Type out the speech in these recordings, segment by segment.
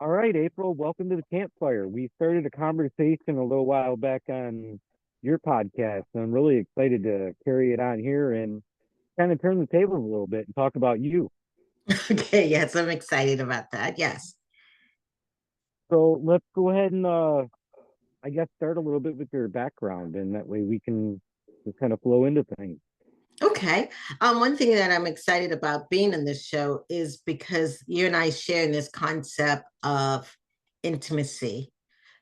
All right, April, welcome to the Campfire. We started a conversation a little while back on your podcast, and I'm really excited to carry it on here and kind of turn the tables a little bit and talk about you. Okay, yes, I'm excited about that. Yes. So let's go ahead and, I guess, start a little bit with your background, and that way we can just kind of flow into things. Okay. One thing that I'm excited about being in this show is because you and I share in this concept of intimacy.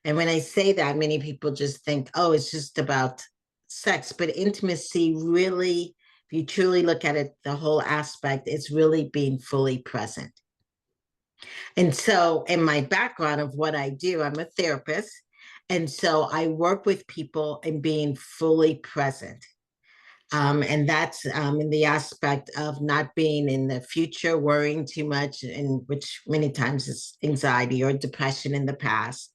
And when I say that, many people just think, oh, it's just about sex. But intimacy really, if you truly look at it, the whole aspect, it's really being fully present. And so, in my background of what I do, I'm a therapist. And so I work with people in being fully present. And that's in the aspect of not being in the future, worrying too much, and which many times is anxiety or depression in the past,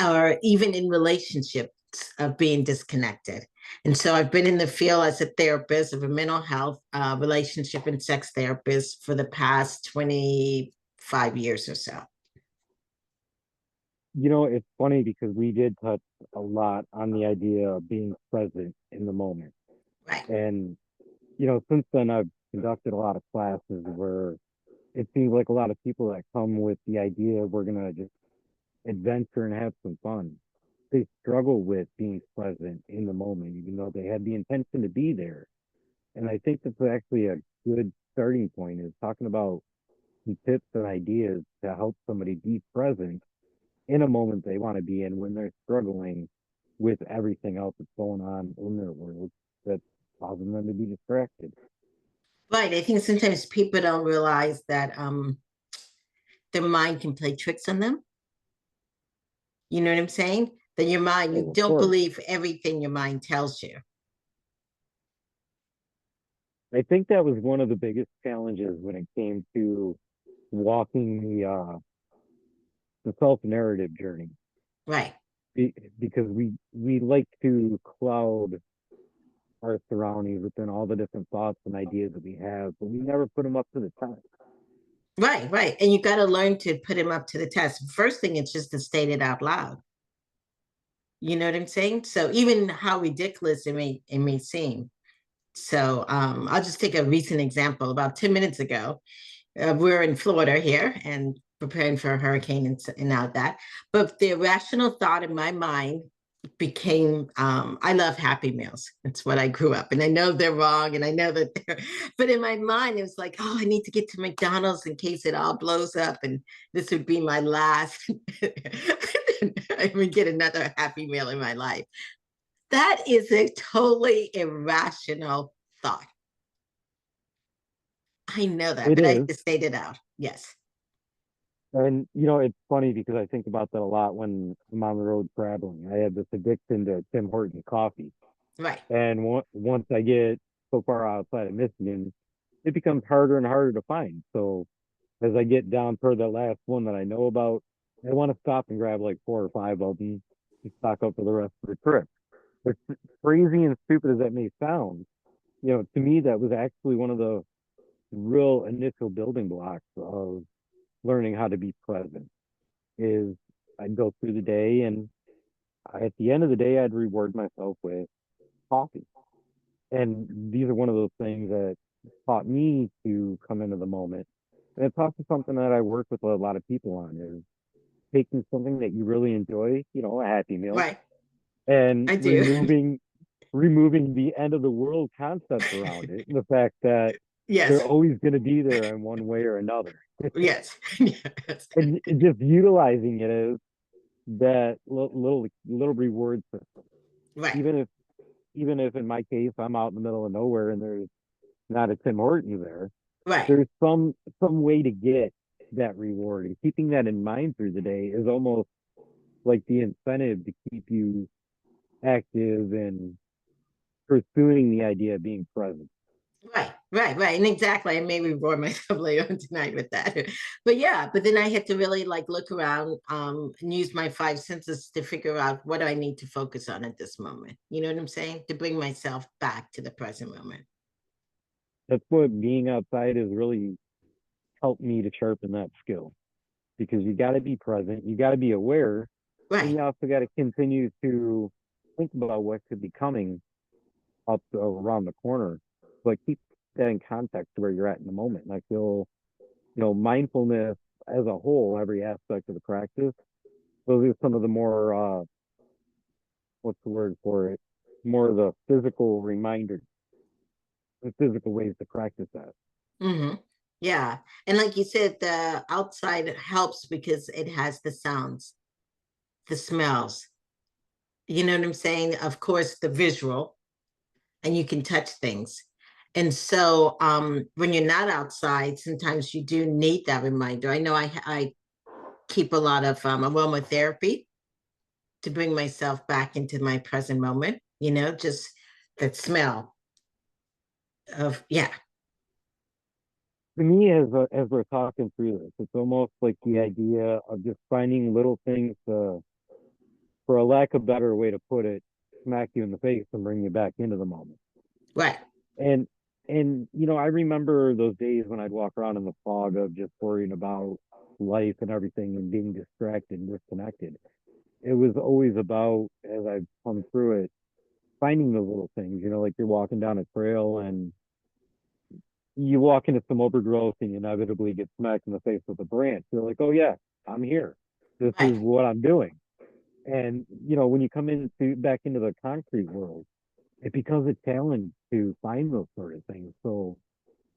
or even in relationships of being disconnected. And so I've been in the field as a therapist of a mental health, relationship, and sex therapist for the past 25 years or so. It's funny because we did touch a lot on the idea of being present in the moment. Right. And, since then I've conducted a lot of classes where it seems like a lot of people that come with the idea we're going to just adventure and have some fun. They struggle with being present in the moment, even though they had the intention to be there. And I think that's actually a good starting point is talking about some tips and ideas to help somebody be present in a moment they want to be in when they're struggling with everything else that's going on in their world that's causing them to be distracted. Right. I think sometimes people don't realize that their mind can play tricks on them. You know what I'm saying? That your mind, you Oh, of don't course. believe everything your mind tells you. I think that was one of the biggest challenges when it came to walking the self narrative journey Right. because we like to cloud our surroundings within all the different thoughts and ideas that we have, but we never put them up to the test. Right. Right. And you got to learn to put him up to the test. First thing is just to state it out loud. You know what I'm saying? So even how ridiculous it may seem. So I'll just take a recent example. About 10 minutes ago, we're in Florida here and preparing for a hurricane and all that. But the irrational thought in my mind became I love Happy Meals. That's what I grew up. And I know they're wrong and I know that they're, but in my mind, it was like, oh, I need to get to McDonald's in case it all blows up. And this would be my last. I would get another Happy Meal in my life. That is a totally irrational thought. I know that, It but I is. just state it out. Yes. And, it's funny because I think about that a lot when I'm on the road traveling. I have this addiction to Tim Hortons coffee. Right. And once I get so far outside of Michigan, it becomes harder and harder to find. So as I get down toward the last one that I know about, I want to stop and grab like four or five of them to stock up for the rest of the trip. As crazy and stupid as that may sound, to me, that was actually one of the real initial building blocks of learning how to be present. Is I'd go through the day and at the end of the day, I'd reward myself with coffee. And these are one of those things that taught me to come into the moment. And it's also something that I work with a lot of people on is taking something that you really enjoy, a happy meal, Right. and I do. removing the end of the world concept around it, and the fact that they're Yes. always going to be there in one way or another, Yes. Yes. and just utilizing it as that little reward system. Right. Even if in my case I'm out in the middle of nowhere and there's not a Tim Hortons there, Right. there's some way to get that reward, and keeping that in mind through the day is almost like the incentive to keep you active and pursuing the idea of being present. Right. Right. Right. And exactly. I may reward myself later on tonight with that. But yeah, but then I had to really like look around and use my five senses to figure out what I need to focus on at this moment. You know what I'm saying? To bring myself back to the present moment. That's what being outside has really helped me to sharpen that skill, because you got to be present, you got to be aware, and Right. you also got to continue to think about what could be coming up around the corner, but keep that in context to where you're at in the moment. And I feel, mindfulness as a whole, every aspect of the practice, those are some of the more, what's the word for it? More of the physical reminder, the physical ways to practice that. Hmm. Yeah. And like you said, the outside helps because it has the sounds, the smells. You know what I'm saying? Of course, the visual, and you can touch things. And so when you're not outside, sometimes you do need that reminder. I know I keep a lot of aromatherapy to bring myself back into my present moment, just that smell of, yeah. To me, as we're talking through this, it's almost like the idea of just finding little things to, for a lack of better way to put it, smack you in the face and bring you back into the moment. Right. And I remember those days when I'd walk around in the fog of just worrying about life and everything and being distracted and disconnected. It was always about, as I've come through it, finding those little things, like you're walking down a trail and you walk into some overgrowth and you inevitably get smacked in the face with a branch. You're like, oh yeah, I'm here. This is Right. what I'm doing. And when you come into back into the concrete world, it becomes a challenge to find those sort of things. So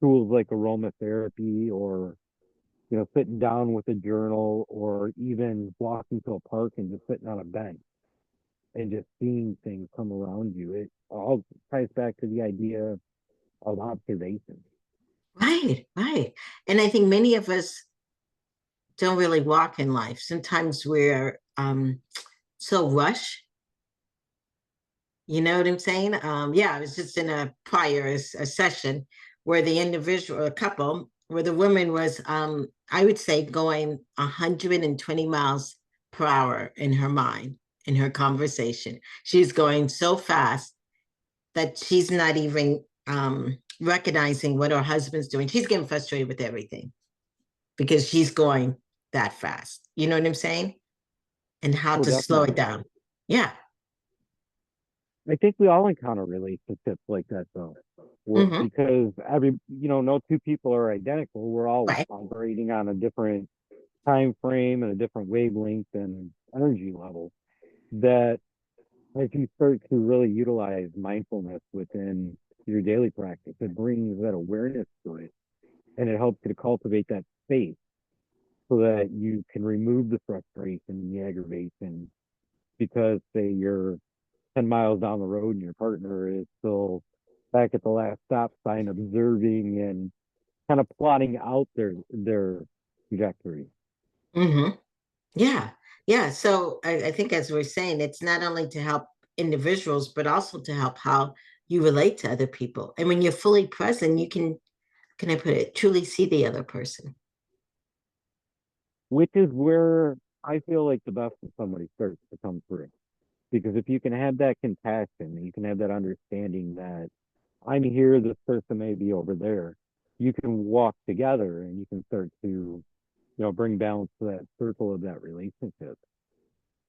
tools like aromatherapy or sitting down with a journal or even walking to a park and just sitting on a bench and just seeing things come around you. It all ties back to the idea of observation. Right. Right. And I think many of us don't really walk in life. Sometimes we're so rush. You know what I'm saying? Yeah, I was just in a prior a session where the individual, a couple, where the woman was, I would say, going 120 miles per hour in her mind, in her conversation. She's going so fast that she's not even recognizing what her husband's doing. She's getting frustrated with everything because she's going that fast. You know what I'm saying? And how Oh, to slow definitely. it down. Yeah. I think we all encounter relationships like that though. Hmm. Because no two people are identical. We're all Right. operating on a different time frame and a different wavelength and energy level. That as you start to really utilize mindfulness within your daily practice, it brings that awareness to it and it helps you to cultivate that space so that you can remove the frustration and the aggravation because say you're 10 miles down the road and your partner is still back at the last stop sign observing and kind of plotting out their trajectory. Hmm. Yeah, yeah. So I think, as we're saying, it's not only to help individuals, but also to help how you relate to other people. And when you're fully present, you can I put it, truly see the other person. Which is where I feel like the best of somebody starts to come through. Because if you can have that compassion, you can have that understanding that I'm here, this person may be over there, you can walk together and you can start to, bring balance to that circle of that relationship.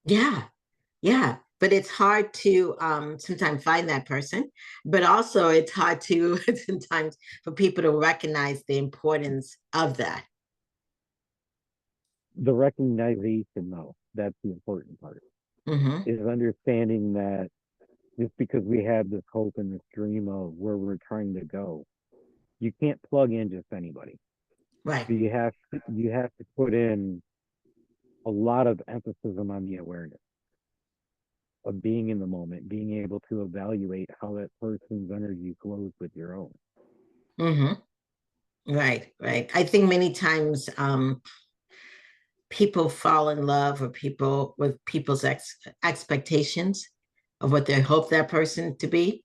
Yeah, yeah. But it's hard to sometimes find that person, but also it's hard to sometimes for people to recognize the importance of that. The recognition, though, that's the important part, Hmm. is understanding that just because we have this hope and this dream of where we're trying to go, you can't plug in just anybody. Right. You have to put in a lot of emphasis on the awareness of being in the moment, being able to evaluate how that person's energy flows with your own. Hmm. Right, right. I think many times people fall in love or people with people's expectations of what they hope that person to be.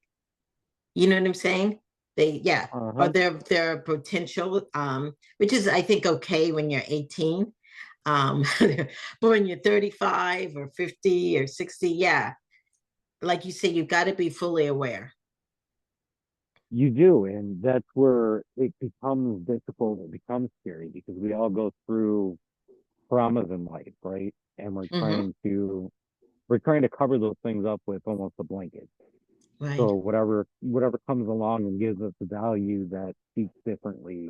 You know what I'm saying? They, yeah, or Uh-huh. their potential, which is I think okay when you're 18. But when you're 35 or 50 or 60, yeah, like you say, you've got to be fully aware. You do, and that's where it becomes difficult, it becomes scary because we all go through traumas in life, right? And Mm-hmm. we're trying to cover those things up with almost a blanket. Right. So whatever comes along and gives us a value that speaks differently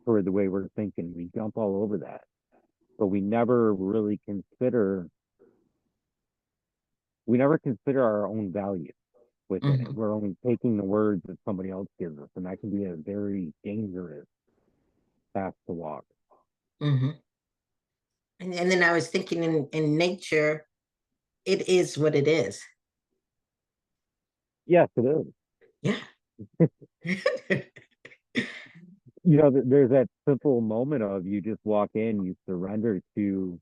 toward the way we're thinking, we jump all over that. But we never consider our own value within it. Mm-hmm. We're only taking the words that somebody else gives us, and that can be a very dangerous path to walk. Mm-hmm. And then I was thinking in nature, it is what it is. Yes, it is. Yeah. There's that simple moment of you just walk in, you surrender to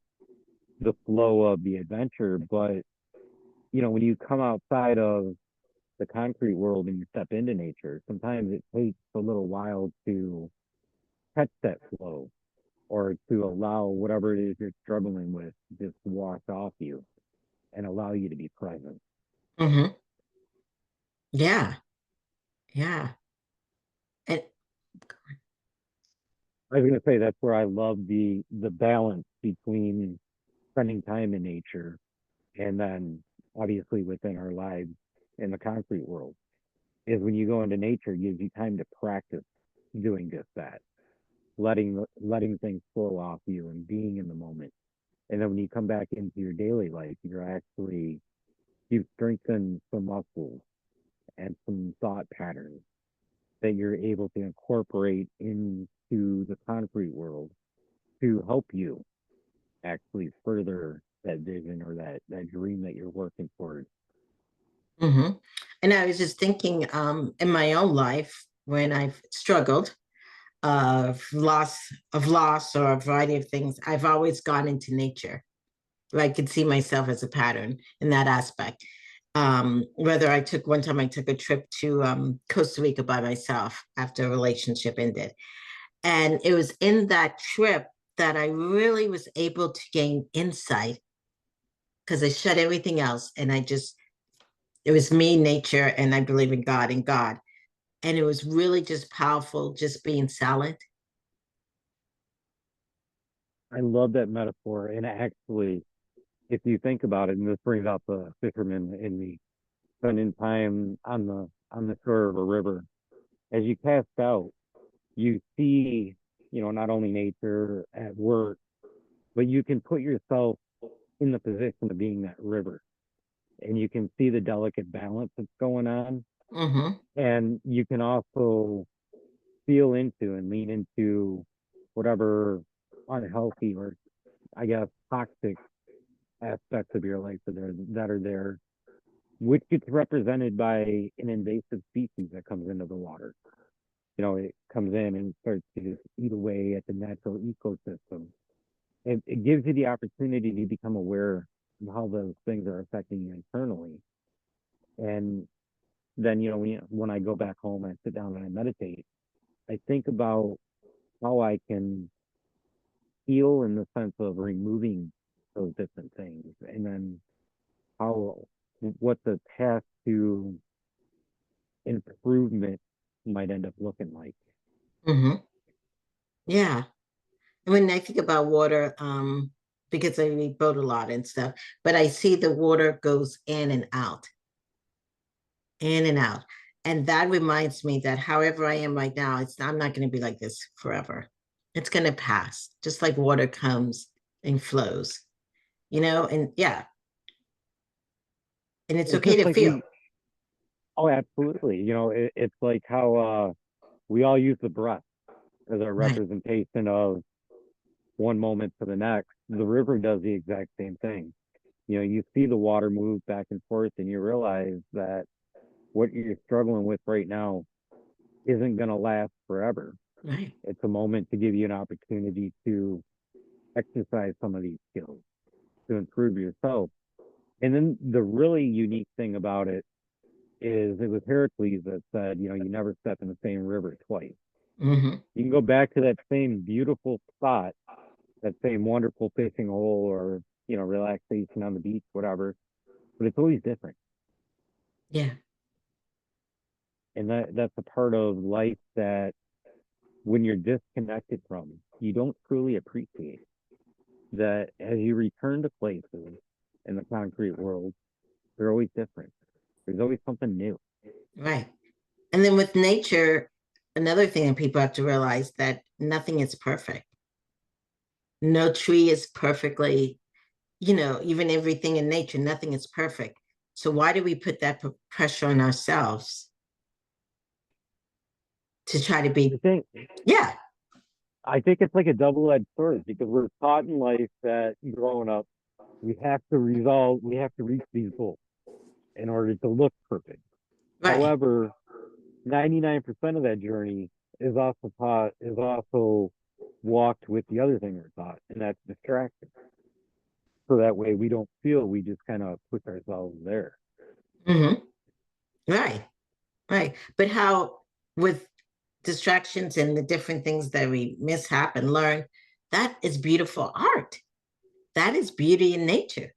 the flow of the adventure. But, when you come outside of the concrete world and you step into nature, sometimes it takes a little while to catch that flow or to allow whatever it is you're struggling with just to wash off you and allow you to be present. Mm-hmm. Yeah. Yeah. And I was going to say that's where I love the balance between spending time in nature and then obviously within our lives in the concrete world is when you go into nature, it gives you time to practice doing just that, letting things flow off you and being in the moment. And then when you come back into your daily life, you've strengthened some muscles and some thought patterns that you're able to incorporate into the concrete world to help you actually further that vision or that dream that you're working towards. mm-hmm. And I was just thinking, in my own life when I've struggled of loss or a variety of things, I've always gone into nature where I could see myself as a pattern in that aspect. Whether I took one time I took a trip to Costa Rica by myself after a relationship ended. And it was in that trip that I really was able to gain insight because I shut everything else and it was me, nature, and I believe in God and God. And it was really just powerful just being silent. I love that metaphor. And actually, if you think about it, and this brings out the fisherman in me, spending time on the shore of a river, as you cast out, you see, not only nature at work, but you can put yourself in the position of being that river, and you can see the delicate balance that's going on, Mm-hmm. and you can also feel into and lean into whatever unhealthy or I guess toxic aspects of your life that are there, which gets represented by an invasive species that comes into the water. It comes in and starts to just eat away at the natural ecosystem. It gives you the opportunity to become aware of how those things are affecting you internally. And then, when I go back home, I sit down and I meditate, I think about how I can heal in the sense of removing those different things. And then how, what the path to improvement might end up looking like. Mm-hmm. Yeah. And when I think about water, because I read boat a lot and stuff, but I see the water goes in and out, in and out. And that reminds me that however I am right now, I'm not going to be like this forever. It's going to pass, just like water comes and flows, and yeah, and it's It's okay just to like feel. oh, absolutely. It's like how we all use the breath as our Right, representation of one moment to the next. The river does the exact same thing. You see the water move back and forth, and you realize that what you're struggling with right now isn't going to last forever. right. It's a moment to give you an opportunity to exercise some of these skills, to improve yourself. And then the really unique thing about it is it was Heracles that said, you never step in the same river twice. Mm-hmm. You can go back to that same beautiful spot, that same wonderful fishing hole or, relaxation on the beach, whatever, but it's always different. Yeah. And that's a part of life that when you're disconnected from, you don't truly appreciate. that as you return to places in the concrete world, they're always different. There's always something new. Right. And then with nature, another thing that people have to realize that nothing is perfect. No tree is perfectly, even everything in nature, nothing is perfect. So why do we put that pressure on ourselves to try to I be, think yeah, I think it's like a double-edged sword because we're taught in life that growing up, we have to reach these goals in order to look perfect. right. However, 99% of that journey is also walked with the other thing we're taught, and that's distraction. So that way we don't feel we just kind of push ourselves there. Hmm. Right. Right. But how, with distractions and the different things that we mishap and learn, that is beautiful art. That is beauty in nature.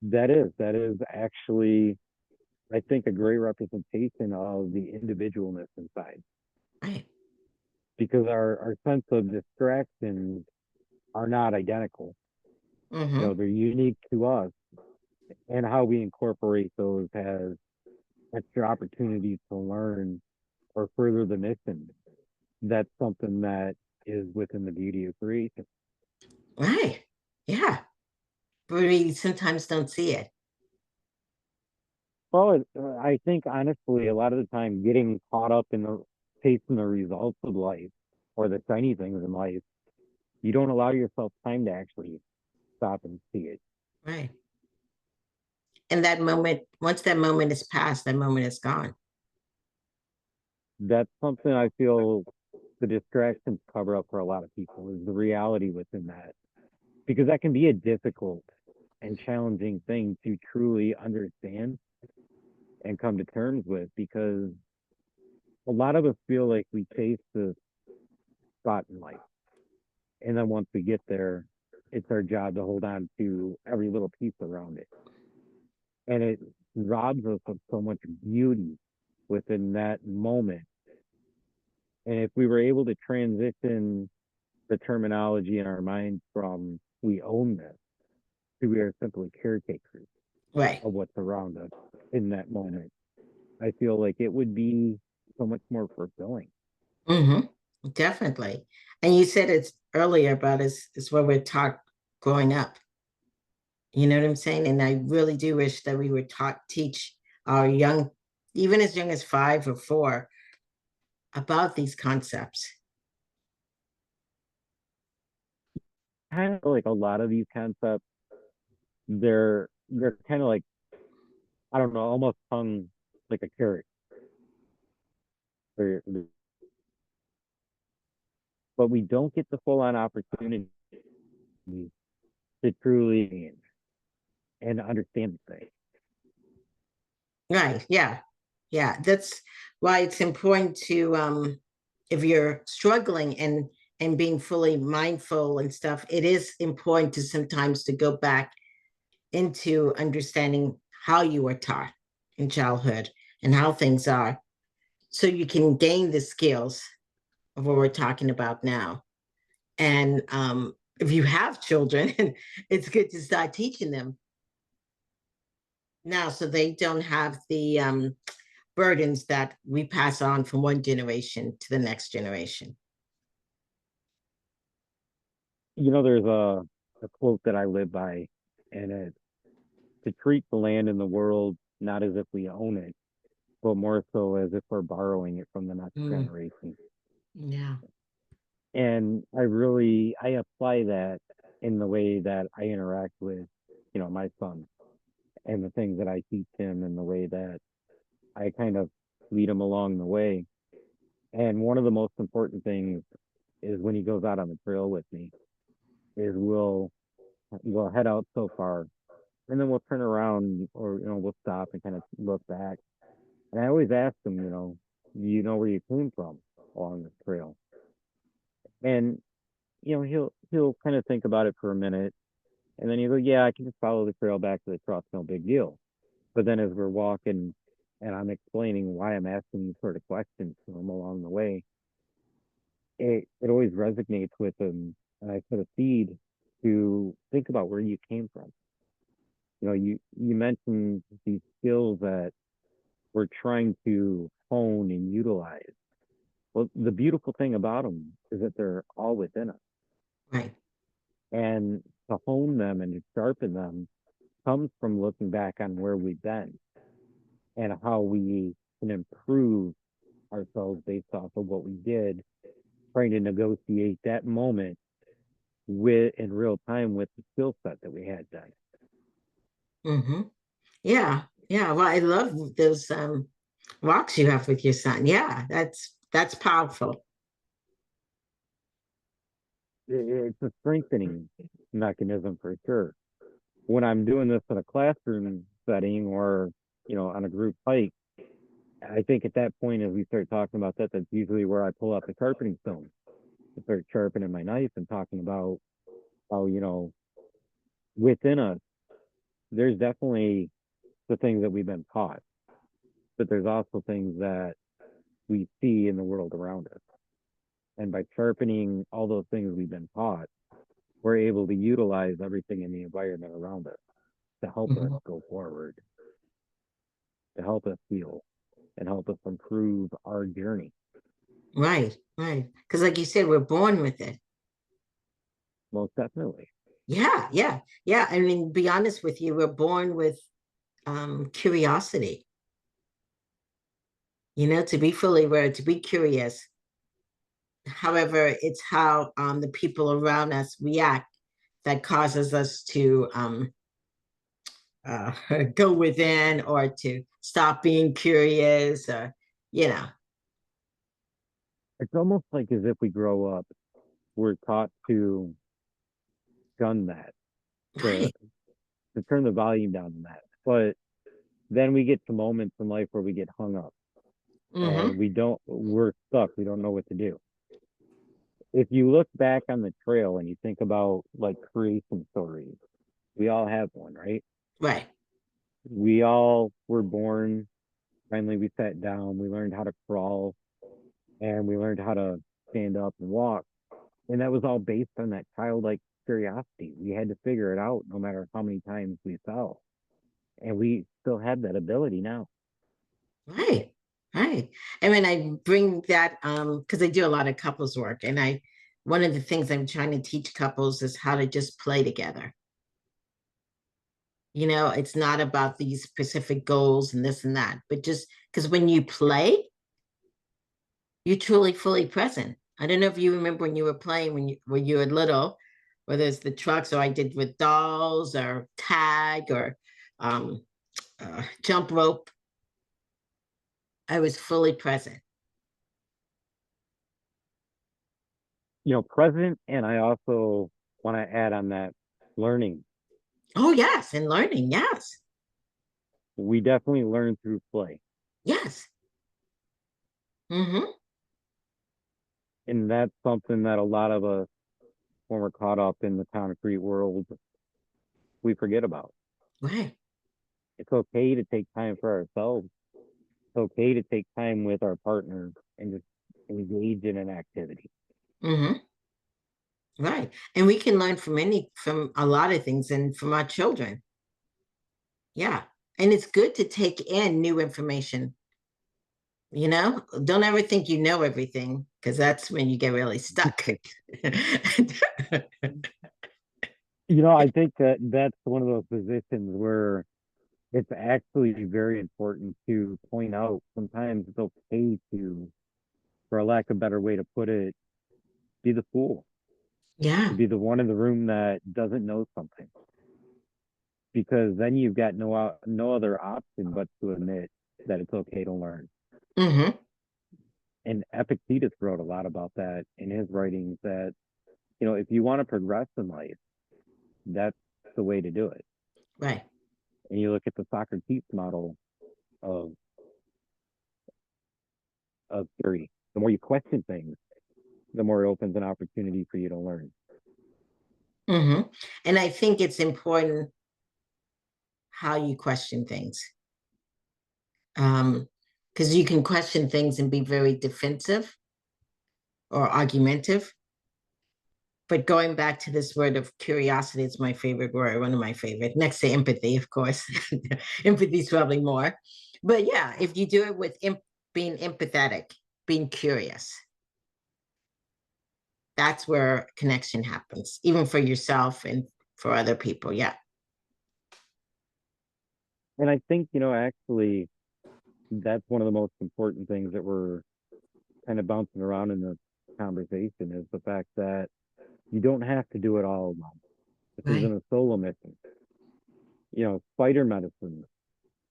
That is actually, I think, a great representation of the individualness inside Right. because our sense of distractions are not identical. You know, Hmm. they're unique to us, and how we incorporate those has extra opportunities to learn or further the mission. That's something that is within the beauty of creation. Right. Yeah. But we sometimes don't see it. Well, I think honestly, a lot of the time, getting caught up in the chasing the results of life or the shiny things in life, you don't allow yourself time to actually stop and see it. Right. And that moment, once that moment is past, that moment is gone. That's something I feel the distractions cover up for a lot of people is the reality within that, because that can be a difficult and challenging thing to truly understand and come to terms with because a lot of us feel like we chase the spot in life. And then once we get there, it's our job to hold on to every little piece around it. And it robs us of so much beauty within that moment. And if we were able to transition the terminology in our minds from we own this to we are simply caretakers Right. of what's around us in that moment, I feel like it would be so much more fulfilling. Hmm. Definitely. And you said it's earlier about is what we're taught growing up. You know what I'm saying? And I really do wish that we were taught teach our young, even as young as 5 or 4, about these concepts. Kind of like a lot of these concepts, they're kind of like I don't know, almost hung like a carrot. They're- But we don't get the full on opportunity to truly and understand the thing. Right. Yeah. Yeah. That's why it's important to if you're struggling and being fully mindful and stuff, it is important to sometimes to go back into understanding how you were taught in childhood and how things are so you can gain the skills of what we're talking about now. And if you have children, it's good to start teaching them now so they don't have the burdens that we pass on from one generation to the next generation. You know, there's a quote that I live by, and it's to treat the land in the world not as if we own it, but more so as if we're borrowing it from the next Mm, generation. yeah. And I apply that in the way that I interact with, you know, my son and the things that I teach him and the way that I kind of lead him along the way. And one of the most important things is when he goes out on the trail with me, is we'll head out so far and then we'll turn around or we'll stop and kind of look back. And I always ask him, you know where you came from along this trail? And he'll kind of think about it for a minute and then he'll go, yeah, I can just follow the trail back to the truck, no big deal. But then as we're walking and I'm explaining why I'm asking these sort of questions to him along the way, it always resonates with them. And I put a seed to think about where you came from. You mentioned these skills that we're trying to hone and utilize. Well, the beautiful thing about them is that they're all within us. Right. And to hone them and to sharpen them comes from looking back on where we've been and how we can improve ourselves based off of what we did, trying to negotiate that moment with in real time with the skill set that we had then. Mm-hmm. Yeah. Yeah. Well, I love those walks you have with your son. Yeah, that's powerful. It's a strengthening mechanism for sure. When I'm doing this in a classroom setting or, on a group hike, I think at that point, as we start talking about that, that's usually where I pull out the sharpening stone to start sharpening my knife and talking about how, within us, there's definitely the things that we've been taught, but there's also things that we see in the world around us. And by sharpening all those things we've been taught, we're able to utilize everything in the environment around us to help us Mhm. go forward, to help us heal, and help us improve our journey. Right, right. Because like you said, we're born with it. Most definitely. Yeah, yeah, yeah. I mean, be honest with you, we're born with curiosity, to be fully aware, to be curious. However, it's how the people around us react that causes us to uh, go within or to stop being curious or, you know, It's almost like as if we grow up, we're taught to shun that, to, right. to turn the volume down on that. But then we get to moments in life where we get hung up Mm-hmm. and we're stuck. We don't know what to do. If you look back on the trail and you think about like creation stories, we all have one, right? Right. We all were born. Finally, we sat down, we learned how to crawl, and we learned how to stand up and walk. And that was all based on that childlike curiosity. We had to figure it out no matter how many times we fell. And we still have that ability now. Right. Right. I mean, I bring that because I do a lot of couples work, and I one of the things I'm trying to teach couples is how to just play together. It's not about these specific goals and this and that, but just because when you play, you're truly fully present. I don't know if you remember when you were playing when you were little, whether it's the trucks or I did with dolls or tag or um, jump rope. I was fully present. Present, and I also want to add on that learning. Oh yes, and learning. Yes, We definitely learn through play. yes. Mm-hmm. And that's something that a lot of us, when we're caught up in the concrete world, we forget about. Right. It's okay to take time for ourselves. It's okay to take time with our partner and just engage in an activity. Mm-hmm. Right. And we can learn from a lot of things and from our children. Yeah. And it's good to take in new information. Don't ever think you know everything because that's when you get really stuck. I think that that's one of those positions where it's actually very important to point out sometimes it's okay to, for a lack of a better way to put it, be the fool, to Yeah. be the one in the room that doesn't know something, because then you've got no other option but to admit that it's okay to learn. Mm-hmm. And Epictetus wrote a lot about that in his writings that, if you want to progress in life, that's the way to do it. Right. And you look at the Socrates model of theory. The more you question things, the more it opens an opportunity for you to learn. Mm-hmm. And I think it's important how you question things. Because you can question things and be very defensive, or argumentative. But going back to this word of curiosity, it's my favorite word, one of my favorite, next to empathy, of course. Empathy is probably more. But yeah, if you do it with being empathetic, being curious, that's where connection happens, even for yourself and for other people. Yeah. And I think, actually, that's one of the most important things that we're kind of bouncing around in the conversation is the fact that you don't have to do it all alone. This Right. isn't a solo mission. Spider medicine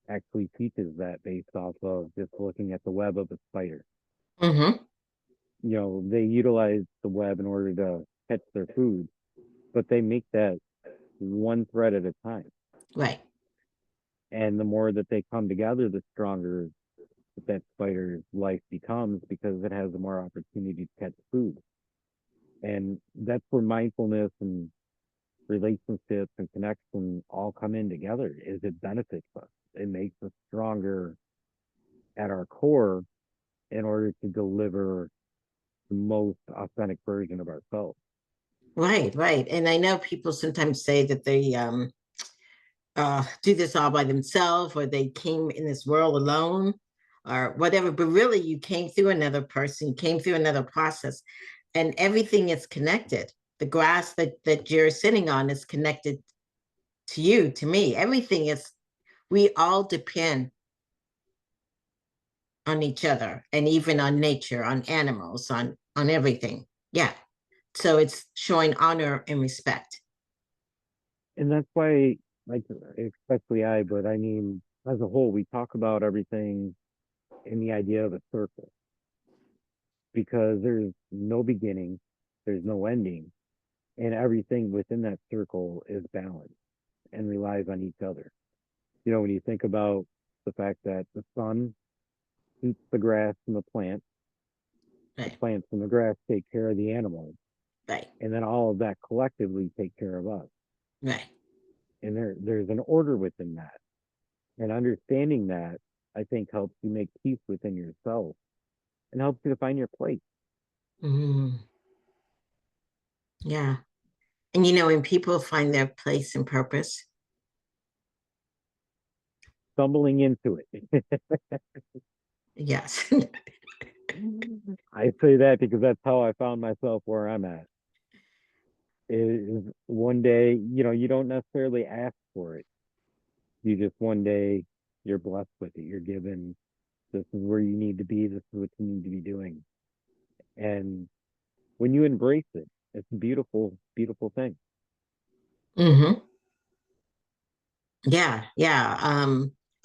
actually teaches that based off of just looking at the web of a spider. Mm-hmm. They utilize the web in order to catch their food, but they make that one thread at a time. Right. And the more that they come together, the stronger that spider's life becomes because it has more opportunity to catch food. And that's where mindfulness and relationships and connection all come in together is it benefits us. It makes us stronger at our core in order to deliver the most authentic version of ourselves. Right. Right. And I know people sometimes say that they do this all by themselves or they came in this world alone or whatever, but really you came through another person, you came through another process, and everything is connected. The grass that you're sitting on is connected to you, to me. Everything is, we all depend on each other and even on nature, on animals, on everything. Yeah. So it's showing honor and respect. And that's why, like, especially but I mean, as a whole, we talk about everything in the idea of a circle because there's no beginning, there's no ending, and everything within that circle is balanced and relies on each other. When you think about the fact that the sun eats the grass and the Right. plants and the grass take care of the animals, Right. and then all of that collectively take care of us. Right. And there's an order within that. And understanding that, I think, helps you make peace within yourself and helps you to find your place. Mm, yeah. And when people find their place and purpose, Stumbling into it. yes. I say that because that's how I found myself where I'm at. Is one day, you don't necessarily ask for it. You just one day you're blessed with it. You're given this is where you need to be, this is what you need to be doing. And when you embrace it, it's a beautiful, beautiful thing. Hmm. Yeah, yeah.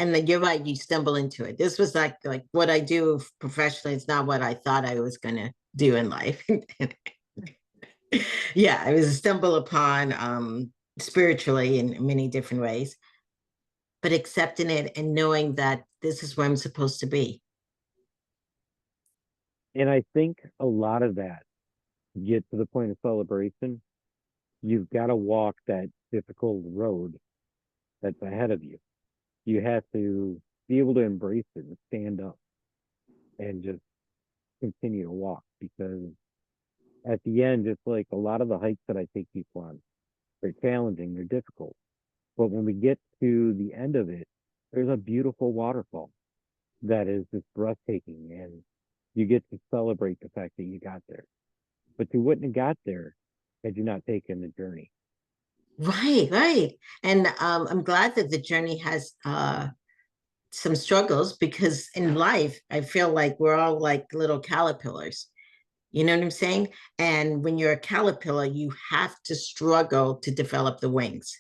And then you're right, you stumble into it. This was like what I do professionally. It's not what I thought I was gonna do in life. Yeah, it was a stumble upon spiritually in many different ways, but accepting it and knowing that this is where I'm supposed to be. And I think a lot of that get to the point of celebration, you've got to walk that difficult road that's ahead of you. You have to be able to embrace it and stand up and just continue to walk because at the end, it's like a lot of the hikes that I take people on, they're challenging, they're difficult. But when we get to the end of it, there's a beautiful waterfall that is just breathtaking and you get to celebrate the fact that you got there. But you wouldn't have got there had you not taken the journey. Right, right. And I'm glad that the journey has some struggles because in life, I feel like we're all like little caterpillars. You know what I'm saying? And when you're a caterpillar, you have to struggle to develop the wings.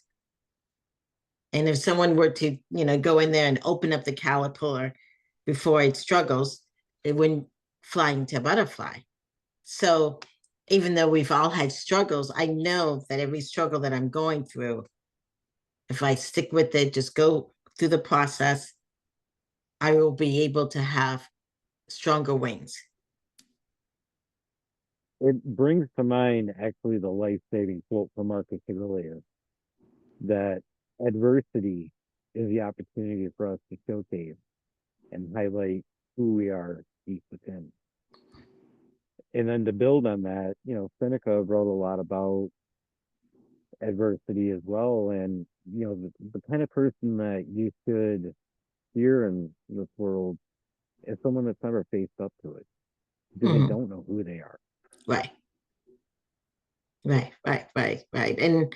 And if someone were to, go in there and open up the caterpillar before it struggles, it wouldn't fly into a butterfly. So even though we've all had struggles, I know that every struggle that I'm going through, if I stick with it, just go through the process, I will be able to have stronger wings. It brings to mind actually the life saving quote from Marcus Aurelius that adversity is the opportunity for us to showcase and highlight who we are deep within. And then to build on that, Seneca wrote a lot about adversity as well. And, the kind of person that you should fear in this world is someone that's never faced up to it because they Mhm. don't know who they are. Right, right. And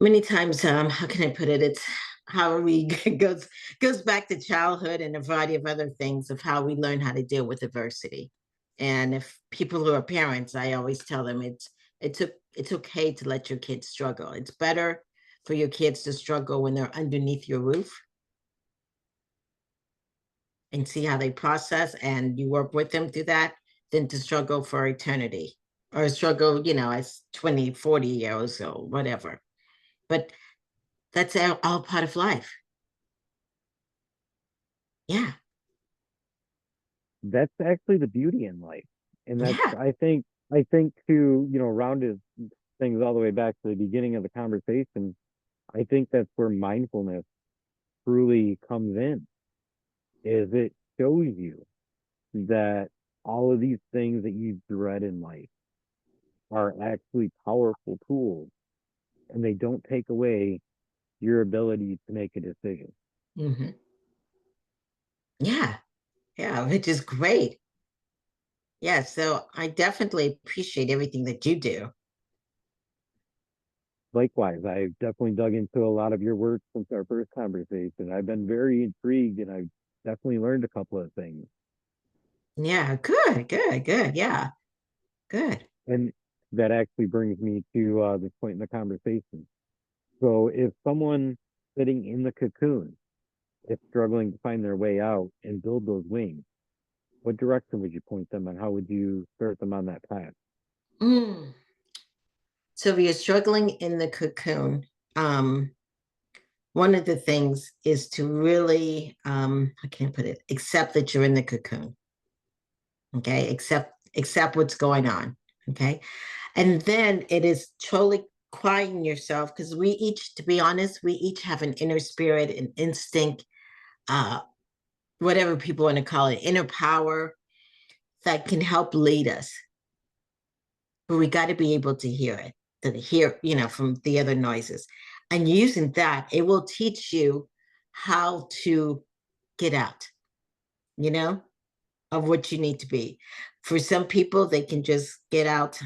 many times, how can I put it? It's how we goes back to childhood and a variety of other things of how we learn how to deal with adversity. And if people who are parents, I always tell them it's okay to let your kids struggle. It's better for your kids to struggle when they're underneath your roof and see how they process and you work with them through that than to struggle for eternity or struggle, as 20, 40 years old, whatever. But that's all part of life. Yeah. That's actually the beauty in life. And that's, Yeah. I think to, rounded things all the way back to the beginning of the conversation, I think that's where mindfulness truly comes in, is it shows you that all of these things that you dread in life are actually powerful tools and they don't take away your ability to make a decision. Hmm. Yeah. Yeah. Which is great. Yeah. So I definitely appreciate everything that you do. Likewise, I've definitely dug into a lot of your work since our first conversation. I've been very intrigued and I've definitely learned a couple of things. Yeah. Good. Yeah. Good. And that actually brings me to this point in the conversation. So, if someone sitting in the cocoon is struggling to find their way out and build those wings, what direction would you point them and how would you start them on that path? Mm. So if you're struggling in the cocoon, um, one of the things is to really, how can I put it, accept that you're in the cocoon. Okay. Accept what's going on. Okay. And then it is totally quieting yourself because we each, to be honest, we each have an inner spirit, an instinct, uh, whatever people want to call it, inner power that can help lead us. But we got to be able to hear it, to hear, from the other noises. And using that, it will teach you how to get out, you know, of what you need to be. For some people, they can just get out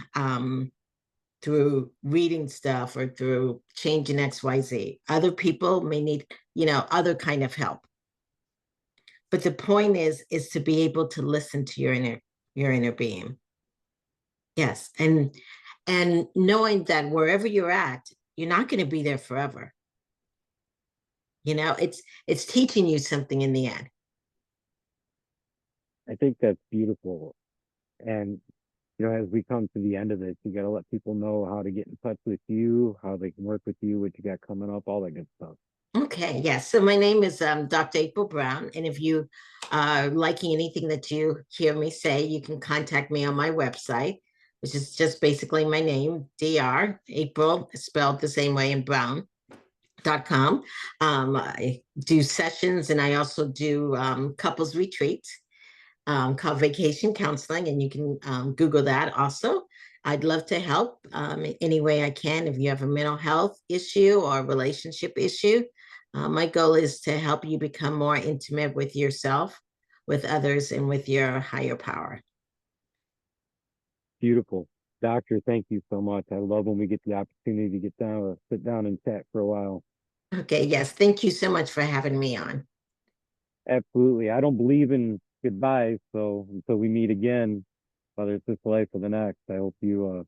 through reading stuff or through changing XYZ. Other people may need, other kind of help. But the point is to be able to listen to your inner being. Yes. And knowing that wherever you're at, you're not going to be there forever. It's teaching you something in the end. I think that's beautiful. And, as we come to the end of this, you got to let people know how to get in touch with you, how they can work with you, what you got coming up, all that good stuff. Okay, yes. So my name is Dr. April Brown, and if you are liking anything that you hear me say, you can contact me on my website, which is just basically my name, Dr. April, spelled the same way, and Brown.com. I do sessions, and I also do couples retreats called Vacation Counseling, and you can Google that also. I'd love to help any way I can if you have a mental health issue or a relationship issue. My goal is to help you become more intimate with yourself, with others, and with your higher power. Beautiful. Doctor, thank you so much. I love when we get the opportunity to get down, sit down and chat for a while. Okay, yes. Thank you so much for having me on. Absolutely. I don't believe in goodbyes, so until we meet again, whether it's this life or the next, I hope you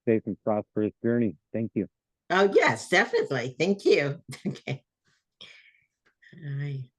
safe and prosperous journey. Thank you. Oh, yes, definitely. Thank you. Okay. All right.